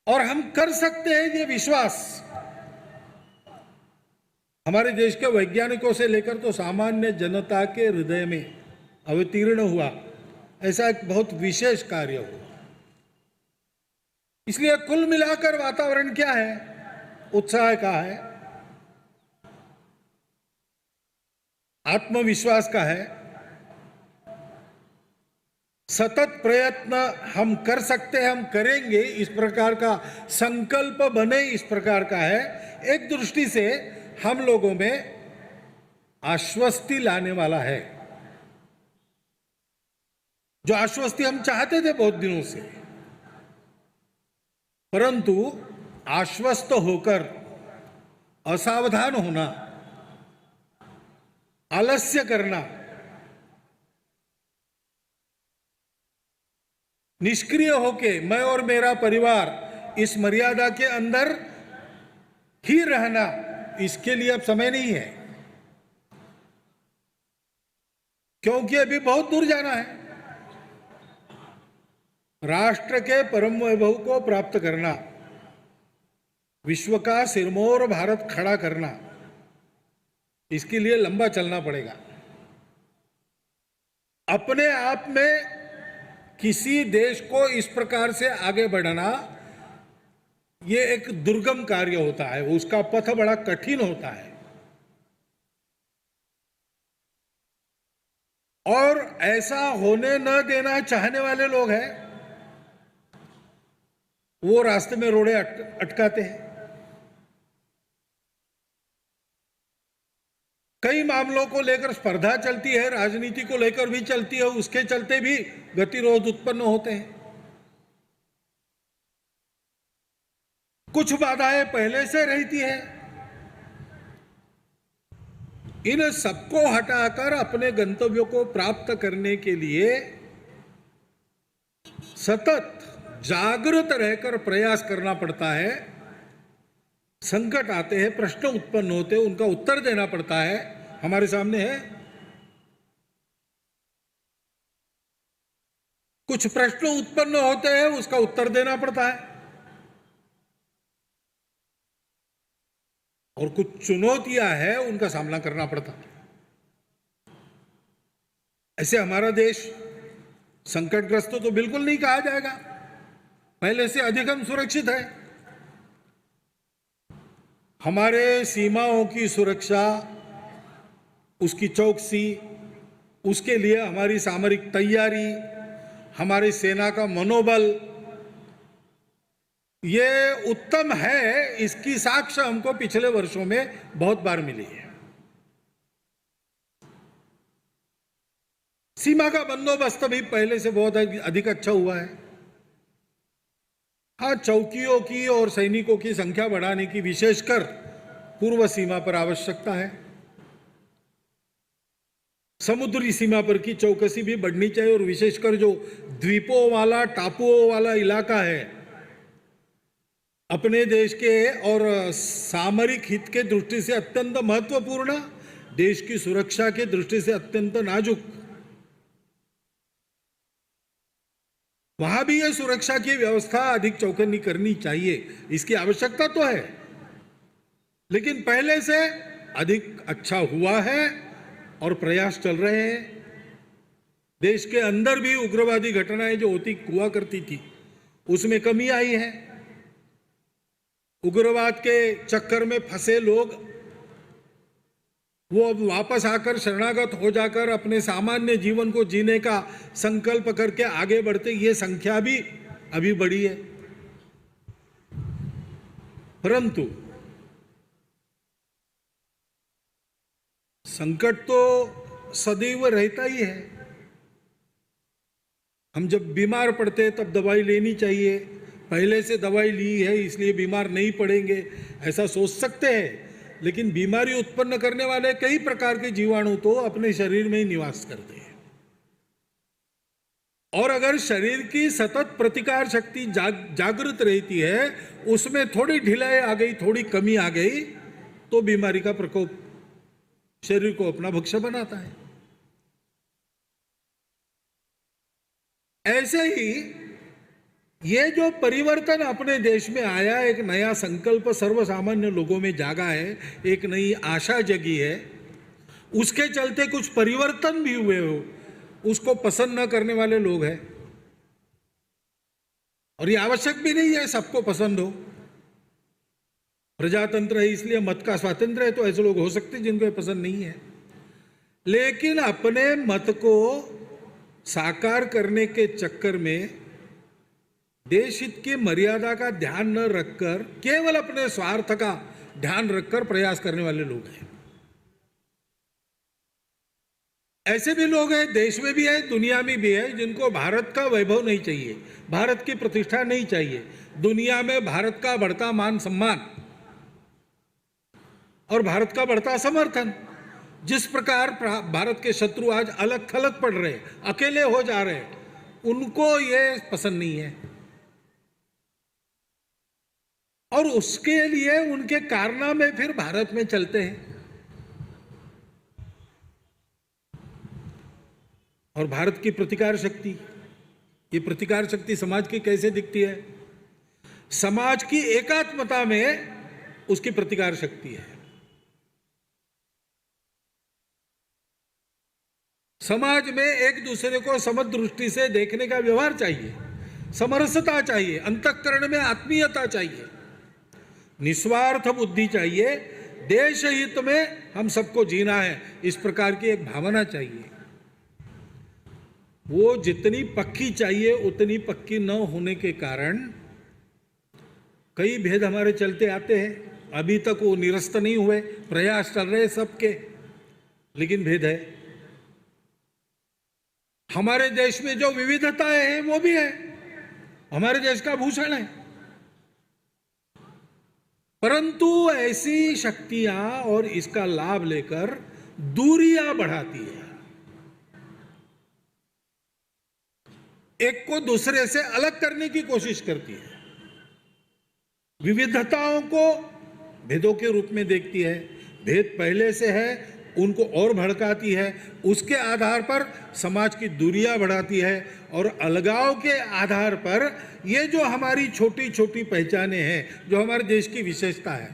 और हम कर सकते हैं, ये विश्वास हमारे देश के वैज्ञानिकों से लेकर तो सामान्य जनता के हृदय में अवतीर्ण हुआ। ऐसा एक बहुत विशेष कार्य हुआ। इसलिए कुल मिलाकर वातावरण क्या है? उत्साह का है, आत्मविश्वास का है, सतत प्रयत्न हम कर सकते हैं, हम करेंगे, इस प्रकार का संकल्प बने, इस प्रकार का है। एक दृष्टि से हम लोगों में आश्वस्ति लाने वाला है, जो आश्वस्ति हम चाहते थे बहुत दिनों से, परंतु आश्वस्त होकर असावधान होना, आलस्य करना, निष्क्रिय होके मैं और मेरा परिवार इस मर्यादा के अंदर ही रहना, इसके लिए अब समय नहीं है, क्योंकि अभी बहुत दूर जाना है। राष्ट्र के परम वैभव को प्राप्त करना, विश्व का सिरमौर भारत खड़ा करना, इसके लिए लंबा चलना पड़ेगा। अपने आप में किसी देश को इस प्रकार से आगे बढ़ाना, ये एक दुर्गम कार्य होता है, उसका पथ बड़ा कठिन होता है। और ऐसा होने न देना चाहने वाले लोग हैं, वो रास्ते में रोड़े अटकाते हैं। कई मामलों को लेकर स्पर्धा चलती है, राजनीति को लेकर भी चलती है, उसके चलते भी गतिरोध उत्पन्न होते हैं। कुछ बाधाएं पहले से रहती है, इन सबको हटाकर अपने गंतव्यों को प्राप्त करने के लिए सतत जागृत रहकर प्रयास करना पड़ता है। संकट आते हैं, प्रश्न उत्पन्न होते हैं, उनका उत्तर देना पड़ता है। हमारे सामने है कुछ प्रश्न उत्पन्न होते हैं, उसका उत्तर देना पड़ता है, और कुछ चुनौतियां हैं, उनका सामना करना पड़ता है। ऐसे हमारा देश संकटग्रस्त तो बिल्कुल नहीं कहा जाएगा, पहले से अधिक हम सुरक्षित है। हमारे सीमाओं की सुरक्षा, उसकी चौकसी, उसके लिए हमारी सामरिक तैयारी, हमारी सेना का मनोबल, ये उत्तम है। इसकी साक्ष्य हमको पिछले वर्षों में बहुत बार मिली है। सीमा का बंदोबस्त भी पहले से बहुत अधिक अच्छा हुआ है। हाँ, चौकियों की और सैनिकों की संख्या बढ़ाने की विशेषकर पूर्व सीमा पर आवश्यकता है। समुद्री सीमा पर की चौकसी भी बढ़नी चाहिए, और विशेषकर जो द्वीपों वाला, टापुओं वाला इलाका है, अपने देश के और सामरिक हित के दृष्टि से अत्यंत महत्वपूर्ण, देश की सुरक्षा के दृष्टि से अत्यंत नाजुक, वहां भी यह सुरक्षा की व्यवस्था अधिक चौकन्नी करनी चाहिए। इसकी आवश्यकता तो है, लेकिन पहले से अधिक अच्छा हुआ है और प्रयास चल रहे हैं। देश के अंदर भी उग्रवादी घटनाएं जो हुआ करती थी, उसमें कमी आई है। उग्रवाद के चक्कर में फंसे लोग, वो अब वापस आकर शरणागत हो जाकर अपने सामान्य जीवन को जीने का संकल्प करके आगे बढ़ते, ये संख्या भी अभी बढ़ी है। परंतु संकट तो सदैव रहता ही है। हम जब बीमार पड़ते तब दवाई लेनी चाहिए, पहले से दवाई ली है इसलिए बीमार नहीं पड़ेंगे, ऐसा सोच सकते हैं। लेकिन बीमारी उत्पन्न करने वाले कई प्रकार के जीवाणु तो अपने शरीर में ही निवास करते हैं, और अगर शरीर की सतत प्रतिकार शक्ति जागृत रहती है, उसमें थोड़ी ढिलाई आ गई, थोड़ी कमी आ गई, तो बीमारी का प्रकोप शरीर को अपना भक्ष्य बनाता है। ऐसे ही ये जो परिवर्तन अपने देश में आया, एक नया संकल्प सर्वसामान्य लोगों में जागा है, एक नई आशा जगी है, उसके चलते कुछ परिवर्तन भी हुए हो, उसको पसंद न करने वाले लोग हैं। और ये आवश्यक भी नहीं है सबको पसंद हो। प्रजातंत्र है इसलिए मत का स्वातंत्र है, तो ऐसे लोग हो सकते हैं जिनको पसंद नहीं है। लेकिन अपने मत को साकार करने के चक्कर में देश हित की मर्यादा का ध्यान न रखकर केवल अपने स्वार्थ का ध्यान रखकर प्रयास करने वाले लोग हैं। ऐसे भी लोग हैं, देश में भी है, दुनिया में भी है, जिनको भारत का वैभव नहीं चाहिए, भारत की प्रतिष्ठा नहीं चाहिए, दुनिया में भारत का बढ़ता मान सम्मान और भारत का बढ़ता समर्थन। जिस प्रकार भारत के शत्रु आज अलग थलग पड़ रहे, अकेले हो जा रहे, उनको ये पसंद नहीं है और उसके लिए उनके कारनामे फिर भारत में चलते हैं। और भारत की प्रतिकार शक्ति, ये प्रतिकार शक्ति समाज की कैसे दिखती है? समाज की एकात्मता में उसकी प्रतिकार शक्ति है। समाज में एक दूसरे को समदृष्टि से देखने का व्यवहार चाहिए, समरसता चाहिए, अंतःकरण में आत्मीयता चाहिए, निस्वार्थ बुद्धि चाहिए, देश हित में हम सबको जीना है, इस प्रकार की एक भावना चाहिए। वो जितनी पक्की चाहिए उतनी पक्की न होने के कारण कई भेद हमारे चलते आते हैं। अभी तक वो निरस्त नहीं हुए, प्रयास चल रहे सबके, लेकिन भेद है। हमारे देश में जो विविधताएं हैं वो भी है, हमारे देश का भूषण है, परंतु ऐसी शक्तियां और इसका लाभ लेकर दूरियां बढ़ाती है, एक को दूसरे से अलग करने की कोशिश करती है, विविधताओं को भेदों के रूप में देखती है, भेद पहले से है उनको और भड़काती है, उसके आधार पर समाज की दूरियां बढ़ाती है और अलगाव के आधार पर ये जो हमारी छोटी छोटी पहचानें हैं, जो हमारे देश की विशेषता है,